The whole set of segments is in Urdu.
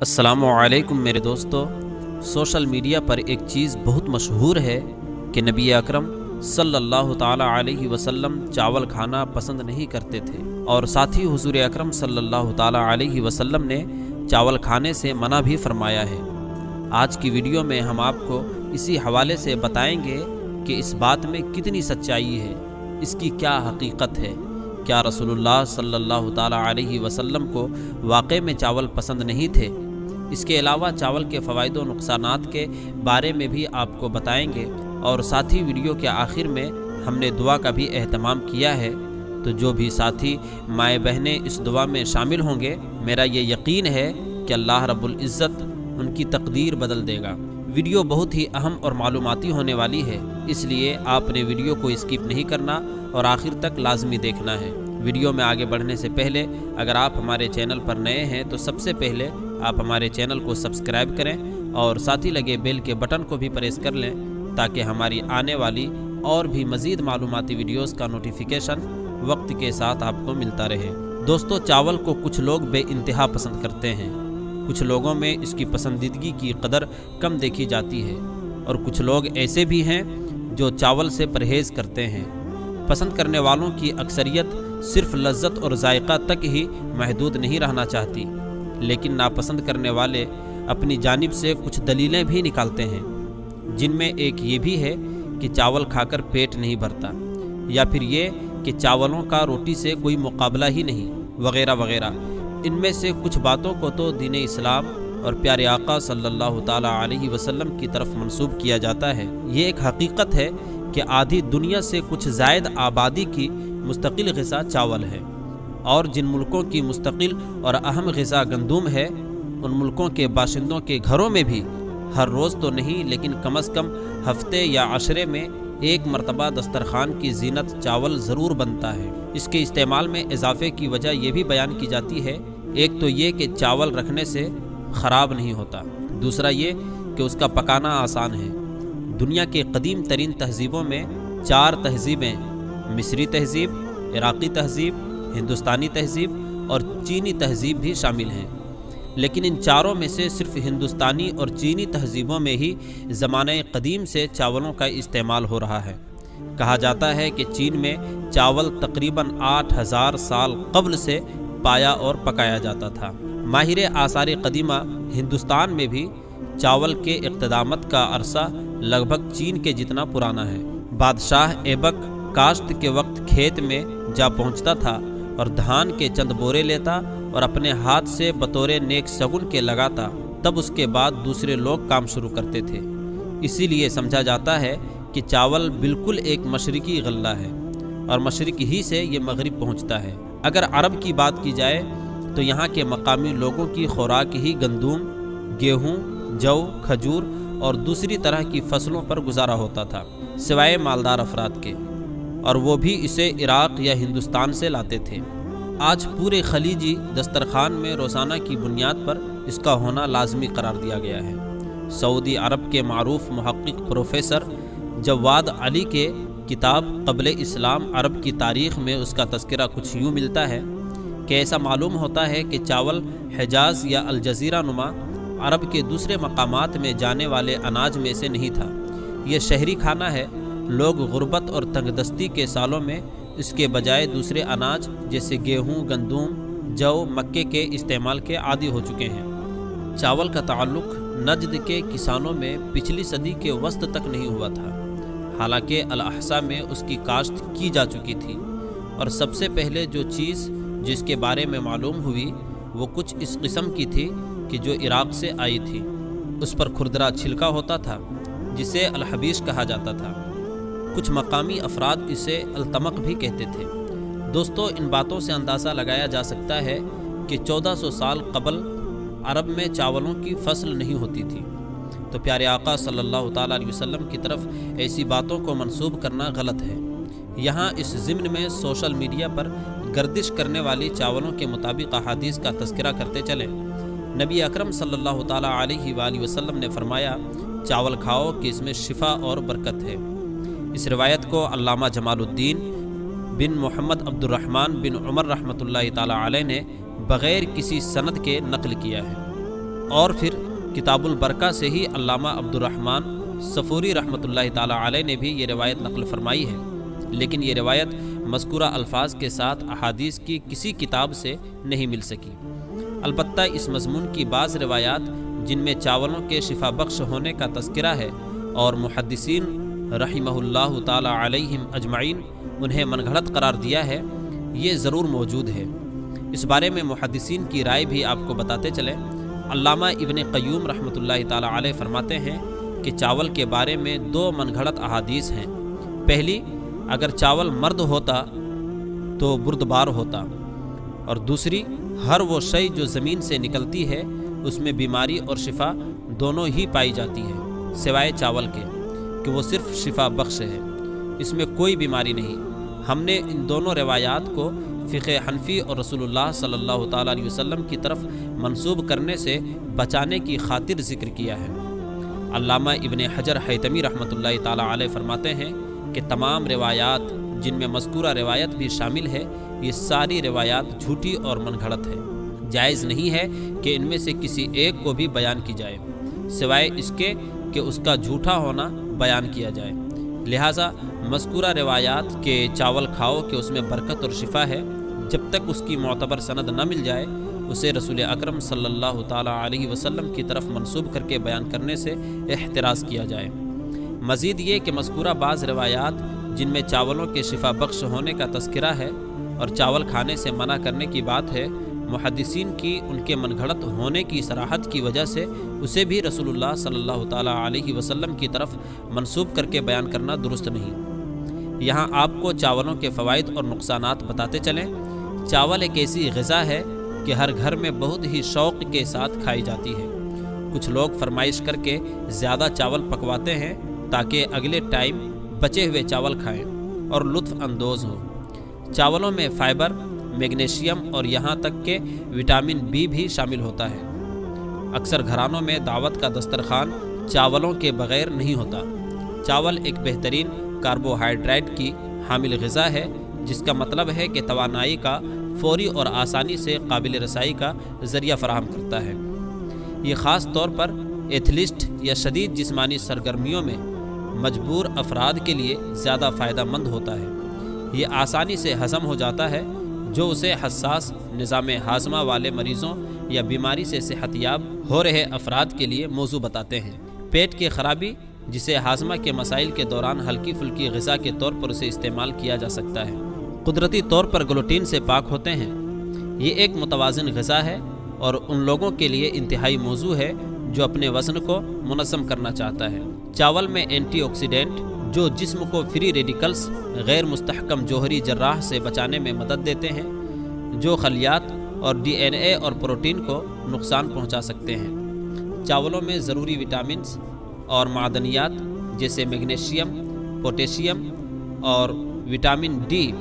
السلام علیکم میرے دوستو، سوشل میڈیا پر ایک چیز بہت مشہور ہے کہ نبی اکرم صلی اللہ تعالی علیہ وسلم چاول کھانا پسند نہیں کرتے تھے، اور ساتھ ہی حضور اکرم صلی اللہ تعالی علیہ وسلم نے چاول کھانے سے منع بھی فرمایا ہے۔ آج کی ویڈیو میں ہم آپ کو اسی حوالے سے بتائیں گے کہ اس بات میں کتنی سچائی ہے، اس کی کیا حقیقت ہے۔ کیا رسول اللہ صلی اللہ تعالی علیہ وسلم کو واقع میں چاول پسند نہیں تھے؟ اس کے علاوہ چاول کے فوائد و نقصانات کے بارے میں بھی آپ کو بتائیں گے، اور ساتھ ہی ویڈیو کے آخر میں ہم نے دعا کا بھی اہتمام کیا ہے، تو جو بھی ساتھی مائیں بہنیں اس دعا میں شامل ہوں گے، میرا یہ یقین ہے کہ اللہ رب العزت ان کی تقدیر بدل دے گا۔ ویڈیو بہت ہی اہم اور معلوماتی ہونے والی ہے، اس لیے آپ نے ویڈیو کو اسکپ نہیں کرنا اور آخر تک لازمی دیکھنا ہے۔ ویڈیو میں آگے بڑھنے سے پہلے اگر آپ ہمارے چینل پر نئے ہیں تو سب سے پہلے آپ ہمارے چینل کو سبسکرائب کریں اور ساتھ ہی لگے بیل کے بٹن کو بھی پریس کر لیں تاکہ ہماری آنے والی اور بھی مزید معلوماتی ویڈیوز کا نوٹیفیکیشن وقت کے ساتھ آپ کو ملتا رہے۔ دوستو، چاول کو کچھ لوگ بے انتہا پسند کرتے ہیں، کچھ لوگوں میں اس کی پسندیدگی کی قدر کم دیکھی جاتی ہے، اور کچھ لوگ ایسے بھی ہیں جو چاول سے پرہیز کرتے ہیں۔ پسند کرنے والوں کی اکثریت صرف لذت اور ذائقہ تک ہی محدود نہیں رہنا چاہتی، لیکن ناپسند کرنے والے اپنی جانب سے کچھ دلیلیں بھی نکالتے ہیں، جن میں ایک یہ بھی ہے کہ چاول کھا کر پیٹ نہیں بھرتا، یا پھر یہ کہ چاولوں کا روٹی سے کوئی مقابلہ ہی نہیں، وغیرہ وغیرہ۔ ان میں سے کچھ باتوں کو تو دین اسلام اور پیارے آقا صلی اللہ تعالی علیہ وسلم کی طرف منسوب کیا جاتا ہے۔ یہ ایک حقیقت ہے کہ آدھی دنیا سے کچھ زائد آبادی کی مستقل غذا چاول ہے، اور جن ملکوں کی مستقل اور اہم غذا گندم ہے، ان ملکوں کے باشندوں کے گھروں میں بھی ہر روز تو نہیں لیکن کم از کم ہفتے یا عشرے میں ایک مرتبہ دسترخوان کی زینت چاول ضرور بنتا ہے۔ اس کے استعمال میں اضافے کی وجہ یہ بھی بیان کی جاتی ہے، ایک تو یہ کہ چاول رکھنے سے خراب نہیں ہوتا، دوسرا یہ کہ اس کا پکانا آسان ہے۔ دنیا کے قدیم ترین تہذیبوں میں 4 تہذیبیں، مصری تہذیب، عراقی تہذیب، ہندوستانی تہذیب اور چینی تہذیب بھی شامل ہیں، لیکن ان چاروں میں سے صرف ہندوستانی اور چینی تہذیبوں میں ہی زمانہ قدیم سے چاولوں کا استعمال ہو رہا ہے۔ کہا جاتا ہے کہ چین میں چاول تقریباً 8000 سال قبل سے پایا اور پکایا جاتا تھا۔ ماہر آثار قدیمہ ہندوستان میں بھی چاول کے اقتدامت کا عرصہ لگ بھگ چین کے جتنا پرانا ہے۔ بادشاہ ایبک کاشت کے وقت کھیت میں جا پہنچتا تھا اور دھان کے چند بورے لیتا اور اپنے ہاتھ سے بطور نیک سگن کے لگاتا، تب اس کے بعد دوسرے لوگ کام شروع کرتے تھے۔ اسی لیے سمجھا جاتا ہے کہ چاول بالکل ایک مشرقی غلہ ہے، اور مشرق ہی سے یہ مغرب پہنچتا ہے۔ اگر عرب کی بات کی جائے تو یہاں کے مقامی لوگوں کی خوراک ہی گندم، گیہوں، جو، کھجور اور دوسری طرح کی فصلوں پر گزارا ہوتا تھا، سوائے مالدار افراد کے، اور وہ بھی اسے عراق یا ہندوستان سے لاتے تھے۔ آج پورے خلیجی دسترخوان میں روزانہ کی بنیاد پر اس کا ہونا لازمی قرار دیا گیا ہے۔ سعودی عرب کے معروف محقق پروفیسر جواد علی کے کتاب قبل اسلام عرب کی تاریخ میں اس کا تذکرہ کچھ یوں ملتا ہے کہ ایسا معلوم ہوتا ہے کہ چاول حجاز یا الجزیرہ نما عرب کے دوسرے مقامات میں جانے والے اناج میں سے نہیں تھا۔ یہ شہری کھانا ہے۔ لوگ غربت اور تنگ دستی کے سالوں میں اس کے بجائے دوسرے اناج جیسے گیہوں، گندم، جو، مکے کے استعمال کے عادی ہو چکے ہیں۔ چاول کا تعلق نجد کے کسانوں میں پچھلی صدی کے وسط تک نہیں ہوا تھا، حالانکہ الاحسا میں اس کی کاشت کی جا چکی تھی، اور سب سے پہلے جو چیز جس کے بارے میں معلوم ہوئی وہ کچھ اس قسم کی تھی کہ جو عراق سے آئی تھی۔ اس پر کھردرا چھلکا ہوتا تھا جسے الحبیش کہا جاتا تھا۔ کچھ مقامی افراد اسے التمق بھی کہتے تھے۔ دوستو، ان باتوں سے اندازہ لگایا جا سکتا ہے کہ 1400 سال قبل عرب میں چاولوں کی فصل نہیں ہوتی تھی، تو پیارے آقا صلی اللہ تعالیٰ علیہ وسلم کی طرف ایسی باتوں کو منسوب کرنا غلط ہے۔ یہاں اس ضمن میں سوشل میڈیا پر گردش کرنے والی چاولوں کے مطابق احادیث کا تذکرہ کرتے چلیں۔ نبی اکرم صلی اللہ تعالیٰ علیہ وآلہ وسلم نے فرمایا، چاول کھاؤ کہ اس میں شفا اور برکت ہے۔ اس روایت کو علامہ جمال الدین بن محمد عبد الرحمن بن عمر رحمۃ اللہ تعالیٰ علیہ نے بغیر کسی سند کے نقل کیا ہے۔ اور پھر کتاب البرکہ سے ہی علامہ عبدالرحمن صفوری رحمۃ اللہ تعالی علیہ نے بھی یہ روایت نقل فرمائی ہے، لیکن یہ روایت مذکورہ الفاظ کے ساتھ احادیث کی کسی کتاب سے نہیں مل سکی۔ البتہ اس مضمون کی بعض روایات جن میں چاولوں کے شفا بخش ہونے کا تذکرہ ہے اور محدثین رحمہ اللہ تعالی علیہم اجمعین انہیں من گھڑت قرار دیا ہے، یہ ضرور موجود ہے۔ اس بارے میں محدثین کی رائے بھی آپ کو بتاتے چلیں۔ علامہ ابن قیوم رحمۃ اللہ تعالی علیہ فرماتے ہیں کہ چاول کے بارے میں 2 من گھڑت احادیث ہیں۔ پہلی، اگر چاول مرد ہوتا تو بردبار ہوتا، اور دوسری، ہر وہ شے جو زمین سے نکلتی ہے اس میں بیماری اور شفا دونوں ہی پائی جاتی ہے، سوائے چاول کے کہ وہ صرف شفا بخش ہے، اس میں کوئی بیماری نہیں۔ ہم نے ان دونوں روایات کو فقہ حنفی اور رسول اللہ صلی اللہ تعالیٰ علیہ وسلم کی طرف منسوب کرنے سے بچانے کی خاطر ذکر کیا ہے۔ علامہ ابن حجر حیتمی رحمۃ اللہ تعالیٰ علیہ فرماتے ہیں کہ تمام روایات جن میں مذکورہ روایت بھی شامل ہے، یہ ساری روایات جھوٹی اور من گھڑت ہے۔ جائز نہیں ہے کہ ان میں سے کسی ایک کو بھی بیان کی جائے، سوائے اس کے کہ اس کا جھوٹا ہونا بیان کیا جائے۔ لہٰذا مذکورہ روایات کے چاول کھاؤ کہ اس میں برکت اور شفا ہے، جب تک اس کی معتبر سند نہ مل جائے اسے رسول اکرم صلی اللہ تعالیٰ علیہ وسلم کی طرف منسوب کر کے بیان کرنے سے احتراز کیا جائے۔ مزید یہ کہ مذکورہ بعض روایات جن میں چاولوں کے شفا بخش ہونے کا تذکرہ ہے اور چاول کھانے سے منع کرنے کی بات ہے، محدثین کی ان کے من گھڑت ہونے کی صراحت کی وجہ سے اسے بھی رسول اللہ صلی اللہ تعالیٰ علیہ وسلم کی طرف منسوب کر کے بیان کرنا درست نہیں۔ یہاں آپ کو چاولوں کے فوائد اور نقصانات بتاتے چلیں۔ چاول ایک ایسی غذا ہے کہ ہر گھر میں بہت ہی شوق کے ساتھ کھائی جاتی ہے۔ کچھ لوگ فرمائش کر کے زیادہ چاول پکواتے ہیں تاکہ اگلے ٹائم بچے ہوئے چاول کھائیں اور لطف اندوز ہوں۔ چاولوں میں فائبر، میگنیشیم اور یہاں تک کہ وٹامن بی بھی شامل ہوتا ہے۔ اکثر گھرانوں میں دعوت کا دسترخوان چاولوں کے بغیر نہیں ہوتا۔ چاول ایک بہترین کاربوہائیڈریٹ کی حامل غذا ہے، جس کا مطلب ہے کہ توانائی کا فوری اور آسانی سے قابل رسائی کا ذریعہ فراہم کرتا ہے۔ یہ خاص طور پر ایتھلیسٹ یا شدید جسمانی سرگرمیوں میں مجبور افراد کے لیے زیادہ فائدہ مند ہوتا ہے۔ یہ آسانی سے ہضم ہو جاتا ہے، جو اسے حساس نظام ہاضمہ والے مریضوں یا بیماری سے صحت یاب ہو رہے افراد کے لیے موضوع بتاتے ہیں۔ پیٹ کی خرابی، جسے ہاضمہ کے مسائل کے دوران ہلکی پھلکی غذا کے طور پر اسے استعمال کیا جا سکتا ہے، قدرتی طور پر گلوٹین سے پاک ہوتے ہیں۔ یہ ایک متوازن غذا ہے اور ان لوگوں کے لیے انتہائی موضوع ہے جو اپنے وزن کو منظم کرنا چاہتا ہے۔ چاول میں اینٹی آکسیڈنٹ جو جسم کو فری ریڈیکلز، غیر مستحکم جوہری جراح سے بچانے میں مدد دیتے ہیں، جو خلیات اور ڈی این اے اور پروٹین کو نقصان پہنچا سکتے ہیں۔ چاولوں میں ضروری وٹامنز اور معدنیات جیسے میگنیشیم، پوٹیشیم اور وٹامن ڈی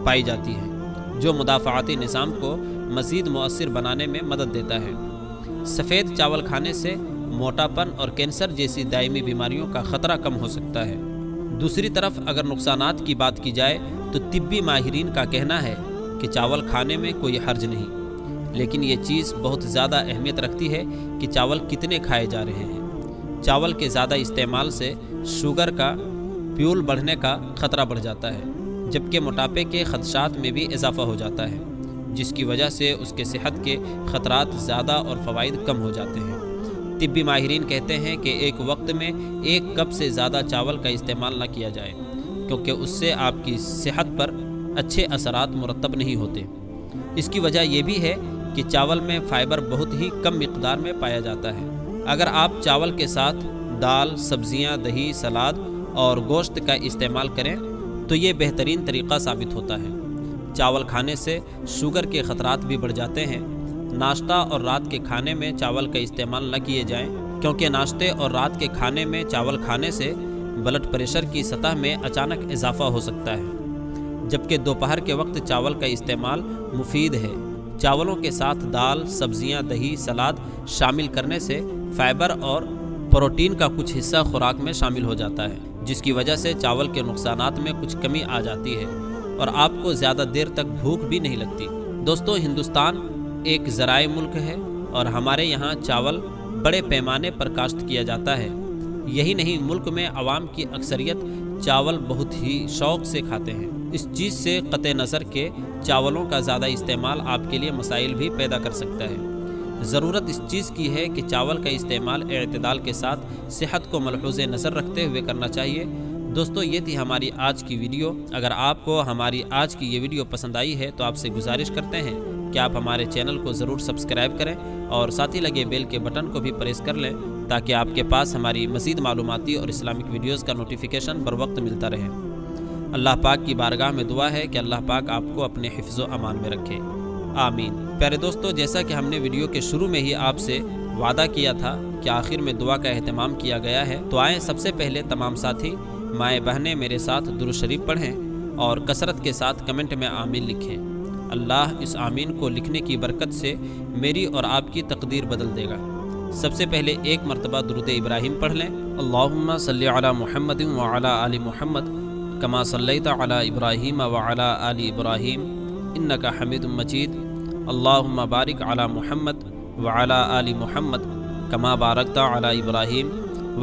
پائی جاتی ہے، جو مدافعاتی نظام کو مزید مؤثر بنانے میں مدد دیتا ہے۔ سفید چاول کھانے سے موٹاپن اور کینسر جیسی دائمی بیماریوں کا خطرہ کم ہو سکتا ہے۔ دوسری طرف اگر نقصانات کی بات کی جائے تو طبی ماہرین کا کہنا ہے کہ چاول کھانے میں کوئی حرج نہیں، لیکن یہ چیز بہت زیادہ اہمیت رکھتی ہے کہ چاول کتنے کھائے جا رہے ہیں۔ چاول کے زیادہ استعمال سے شوگر کا پیول بڑھنے کا خطرہ بڑھ جاتا ہے، جبکہ موٹاپے کے خدشات میں بھی اضافہ ہو جاتا ہے، جس کی وجہ سے اس کے صحت کے خطرات زیادہ اور فوائد کم ہو جاتے ہیں۔ طبی ماہرین کہتے ہیں کہ ایک وقت میں 1 کپ سے زیادہ چاول کا استعمال نہ کیا جائے، کیونکہ اس سے آپ کی صحت پر اچھے اثرات مرتب نہیں ہوتے۔ اس کی وجہ یہ بھی ہے کہ چاول میں فائبر بہت ہی کم مقدار میں پایا جاتا ہے۔ اگر آپ چاول کے ساتھ دال، سبزیاں، دہی، سلاد اور گوشت کا استعمال کریں تو یہ بہترین طریقہ ثابت ہوتا ہے۔ چاول کھانے سے شوگر کے خطرات بھی بڑھ جاتے ہیں۔ ناشتہ اور رات کے کھانے میں چاول کا استعمال نہ کیے جائیں، کیونکہ ناشتے اور رات کے کھانے میں چاول کھانے سے بلڈ پریشر کی سطح میں اچانک اضافہ ہو سکتا ہے، جبکہ دوپہر کے وقت چاول کا استعمال مفید ہے۔ چاولوں کے ساتھ دال، سبزیاں، دہی، سلاد شامل کرنے سے فائبر اور پروٹین کا کچھ حصہ خوراک میں شامل ہو جاتا ہے، جس کی وجہ سے چاول کے نقصانات میں کچھ کمی آ جاتی ہے اور آپ کو زیادہ دیر تک بھوک بھی نہیں لگتی۔ دوستو، ہندوستان ایک زرعی ملک ہے اور ہمارے یہاں چاول بڑے پیمانے پر کاشت کیا جاتا ہے۔ یہی نہیں، ملک میں عوام کی اکثریت چاول بہت ہی شوق سے کھاتے ہیں۔ اس چیز سے قطع نظر کہ چاولوں کا زیادہ استعمال آپ کے لیے مسائل بھی پیدا کر سکتا ہے۔ ضرورت اس چیز کی ہے کہ چاول کا استعمال اعتدال کے ساتھ صحت کو ملحوظ نظر رکھتے ہوئے کرنا چاہیے۔ دوستو، یہ تھی ہماری آج کی ویڈیو۔ اگر آپ کو ہماری آج کی یہ ویڈیو پسند آئی ہے تو آپ سے گزارش کرتے ہیں کہ آپ ہمارے چینل کو ضرور سبسکرائب کریں اور ساتھ ہی لگے بیل کے بٹن کو بھی پریس کر لیں تاکہ آپ کے پاس ہماری مزید معلوماتی اور اسلامک ویڈیوز کا نوٹیفیکیشن بر وقت ملتا رہے۔ اللہ پاک کی بارگاہ میں دعا ہے کہ اللہ پاک آپ کو اپنے حفظ و امان میں رکھے، آمین۔ پیارے دوستو، جیسا کہ ہم نے ویڈیو کے شروع میں ہی آپ سے وعدہ کیا تھا کہ آخر میں دعا کا اہتمام کیا گیا ہے، تو آئیں سب سے پہلے تمام ساتھی مائیں بہنیں میرے ساتھ درود شریف پڑھیں اور کثرت کے ساتھ کمنٹ میں آمین لکھیں۔ اللہ اس آمین کو لکھنے کی برکت سے میری اور آپ کی تقدیر بدل دے گا۔ سب سے پہلے ایک مرتبہ درود ابراہیم پڑھ لیں۔ اللہم صلی علی محمد وعلی آل محمد کما صلیت علی ابراہیم وعلی آل ابراہیم انک حمید مجید۔ اللہم بارک علی محمد وعلی آل محمد کما بارکت علی ابراہیم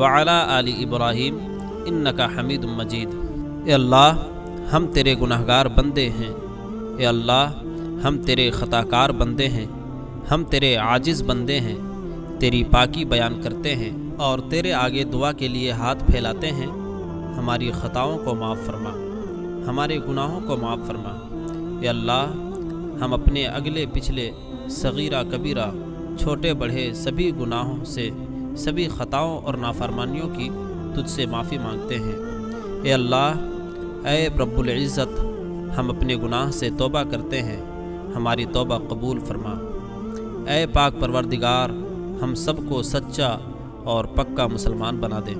وعلی آل ابراہیم انک حمید مجید۔ اے اللہ، ہم تیرے گناہگار بندے ہیں۔ اے اللہ، ہم تیرے خطا کار بندے ہیں، ہم تیرے عاجز بندے ہیں، تیری پاکی بیان کرتے ہیں اور تیرے آگے دعا کے لیے ہاتھ پھیلاتے ہیں۔ ہماری خطاؤں کو معاف فرما، ہمارے گناہوں کو معاف فرما۔ اے اللہ، ہم اپنے اگلے پچھلے صغیرہ کبیرہ چھوٹے بڑے سبھی گناہوں سے، سبھی خطاؤں اور نافرمانیوں کی تجھ سے معافی مانگتے ہیں۔ اے اللہ، اے رب العزت، ہم اپنے گناہ سے توبہ کرتے ہیں، ہماری توبہ قبول فرما۔ اے پاک پروردگار، ہم سب کو سچا اور پکا مسلمان بنا دے،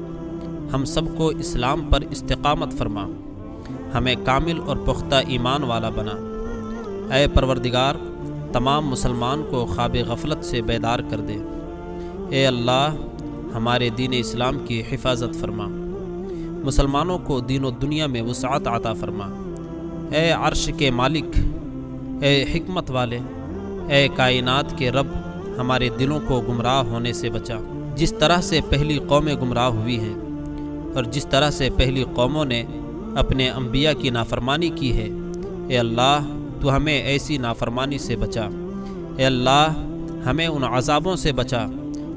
ہم سب کو اسلام پر استقامت فرما، ہمیں کامل اور پختہ ایمان والا بنا۔ اے پروردگار، تمام مسلمان کو خواب غفلت سے بیدار کر دے۔ اے اللہ، ہمارے دین اسلام کی حفاظت فرما، مسلمانوں کو دین و دنیا میں وسعت عطا فرما۔ اے عرش کے مالک، اے حکمت والے، اے کائنات کے رب، ہمارے دلوں کو گمراہ ہونے سے بچا۔ جس طرح سے پہلی قومیں گمراہ ہوئی ہیں اور جس طرح سے پہلی قوموں نے اپنے انبیاء کی نافرمانی کی ہے، اے اللہ تو ہمیں ایسی نافرمانی سے بچا۔ اے اللہ، ہمیں ان عذابوں سے بچا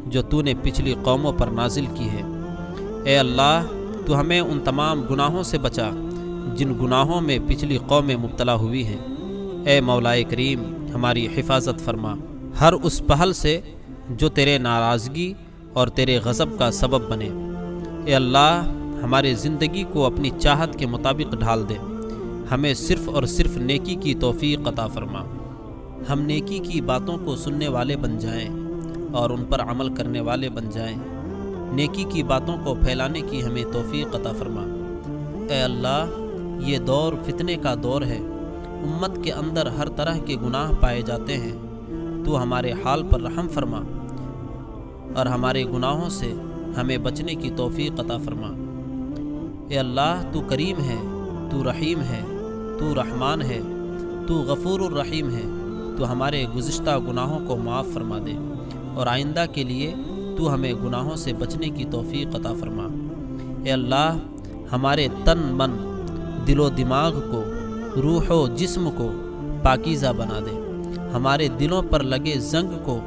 جو تو نے پچھلی قوموں پر نازل کی ہے۔ اے اللہ، تو ہمیں ان تمام گناہوں سے بچا جن گناہوں میں پچھلی قومیں مبتلا ہوئی ہیں۔ اے مولا کریم، ہماری حفاظت فرما ہر اس پہل سے جو تیرے ناراضگی اور تیرے غضب کا سبب بنے۔ اے اللہ، ہمارے زندگی کو اپنی چاہت کے مطابق ڈھال دے، ہمیں صرف اور صرف نیکی کی توفیق عطا فرما۔ ہم نیکی کی باتوں کو سننے والے بن جائیں اور ان پر عمل کرنے والے بن جائیں۔ نیکی کی باتوں کو پھیلانے کی ہمیں توفیق عطا فرما۔ اے اللہ، یہ دور فتنے کا دور ہے، امت کے اندر ہر طرح کے گناہ پائے جاتے ہیں۔ تو ہمارے حال پر رحم فرما اور ہمارے گناہوں سے ہمیں بچنے کی توفیق عطا فرما۔ اے اللہ، تو کریم ہے، تو رحیم ہے، تو رحمان ہے، تو غفور الرحیم ہے۔ تو ہمارے گزشتہ گناہوں کو معاف فرما دے اور آئندہ کے لیے تو ہمیں گناہوں سے بچنے کی توفیق عطا فرما۔ اے اللہ، ہمارے تن من، دل و دماغ کو، روح و جسم کو پاکیزہ بنا دے، ہمارے دلوں پر لگے زنگ کو،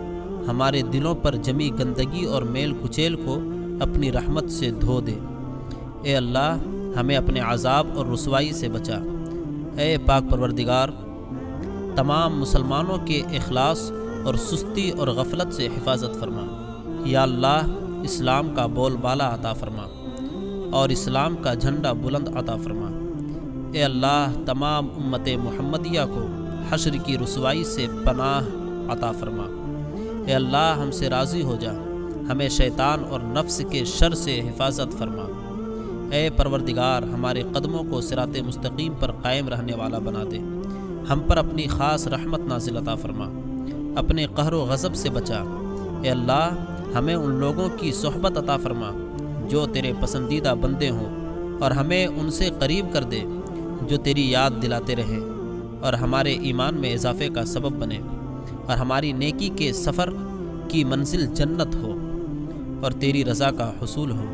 ہمارے دلوں پر جمی گندگی اور میل کچیل کو اپنی رحمت سے دھو دے۔ اے اللہ، ہمیں اپنے عذاب اور رسوائی سے بچا۔ اے پاک پروردگار، تمام مسلمانوں کے اخلاص اور سستی اور غفلت سے حفاظت فرما۔ یا اللہ، اسلام کا بول بالا عطا فرما اور اسلام کا جھنڈا بلند عطا فرما۔ اے اللہ، تمام امت محمدیہ کو حشر کی رسوائی سے پناہ عطا فرما۔ اے اللہ، ہم سے راضی ہو جا، ہمیں شیطان اور نفس کے شر سے حفاظت فرما۔ اے پروردگار، ہمارے قدموں کو صراط مستقیم پر قائم رہنے والا بنا دے، ہم پر اپنی خاص رحمت نازل عطا فرما، اپنے قہر و غضب سے بچا۔ اے اللہ، ہمیں ان لوگوں کی صحبت عطا فرما جو تیرے پسندیدہ بندے ہوں اور ہمیں ان سے قریب کر دے جو تیری یاد دلاتے رہیں اور ہمارے ایمان میں اضافے کا سبب بنے اور ہماری نیکی کے سفر کی منزل جنت ہو اور تیری رضا کا حصول ہو۔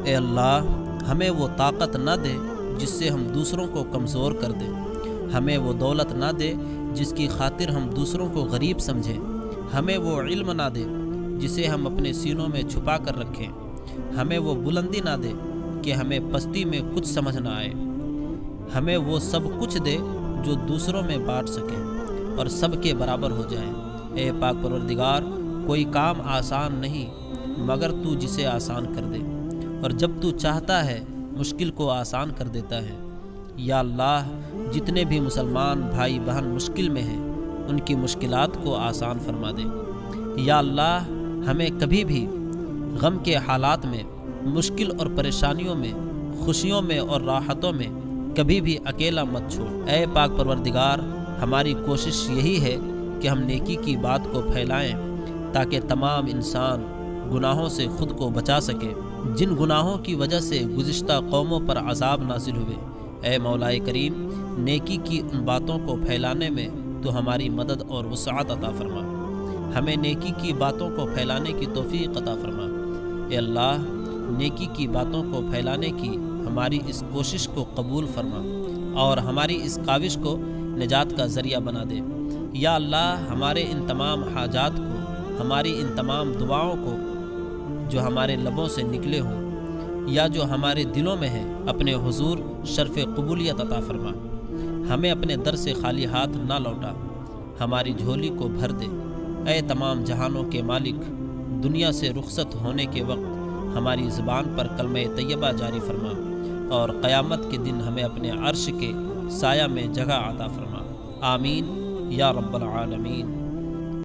اے اللہ ہمیں وہ طاقت نہ دے جس سے ہم دوسروں کو کمزور کر دیں، ہمیں وہ دولت نہ دے جس کی خاطر ہم دوسروں کو غریب سمجھیں، ہمیں وہ علم نہ دے جسے ہم اپنے سینوں میں چھپا کر رکھیں، ہمیں وہ بلندی نہ دے کہ ہمیں پستی میں کچھ سمجھ نہ آئے، ہمیں وہ سب کچھ دے جو دوسروں میں بانٹ سکیں اور سب کے برابر ہو جائیں۔ اے پاک پروردگار، کوئی کام آسان نہیں مگر تو جسے آسان کر دے، اور جب تو چاہتا ہے مشکل کو آسان کر دیتا ہے۔ یا اللہ جتنے بھی مسلمان بھائی بہن مشکل میں ہیں ان کی مشکلات کو آسان فرما دے۔ یا اللہ ہمیں کبھی بھی غم کے حالات میں، مشکل اور پریشانیوں میں، خوشیوں میں اور راحتوں میں کبھی بھی اکیلا مت چھوڑ۔ اے پاک پروردگار، ہماری کوشش یہی ہے کہ ہم نیکی کی بات کو پھیلائیں تاکہ تمام انسان گناہوں سے خود کو بچا سکے جن گناہوں کی وجہ سے گزشتہ قوموں پر عذاب نازل ہوئے۔ اے مولا کریم، نیکی کی ان باتوں کو پھیلانے میں تو ہماری مدد اور وسعت عطا فرما، ہمیں نیکی کی باتوں کو پھیلانے کی توفیق عطا فرما۔ اے اللہ نیکی کی باتوں کو پھیلانے کی ہماری اس کوشش کو قبول فرما اور ہماری اس کاوش کو نجات کا ذریعہ بنا دے۔ یا اللہ ہمارے ان تمام حاجات کو، ہماری ان تمام دعاؤں کو جو ہمارے لبوں سے نکلے ہوں یا جو ہمارے دلوں میں ہیں، اپنے حضور شرف قبولیت عطا فرما۔ ہمیں اپنے در سے خالی ہاتھ نہ لوٹا، ہماری جھولی کو بھر دے۔ اے تمام جہانوں کے مالک، دنیا سے رخصت ہونے کے وقت ہماری زبان پر کلمہ طیبہ جاری فرما اور قیامت کے دن ہمیں اپنے عرش کے سایہ میں جگہ عطا فرما۔ آمین یا رب العالمین۔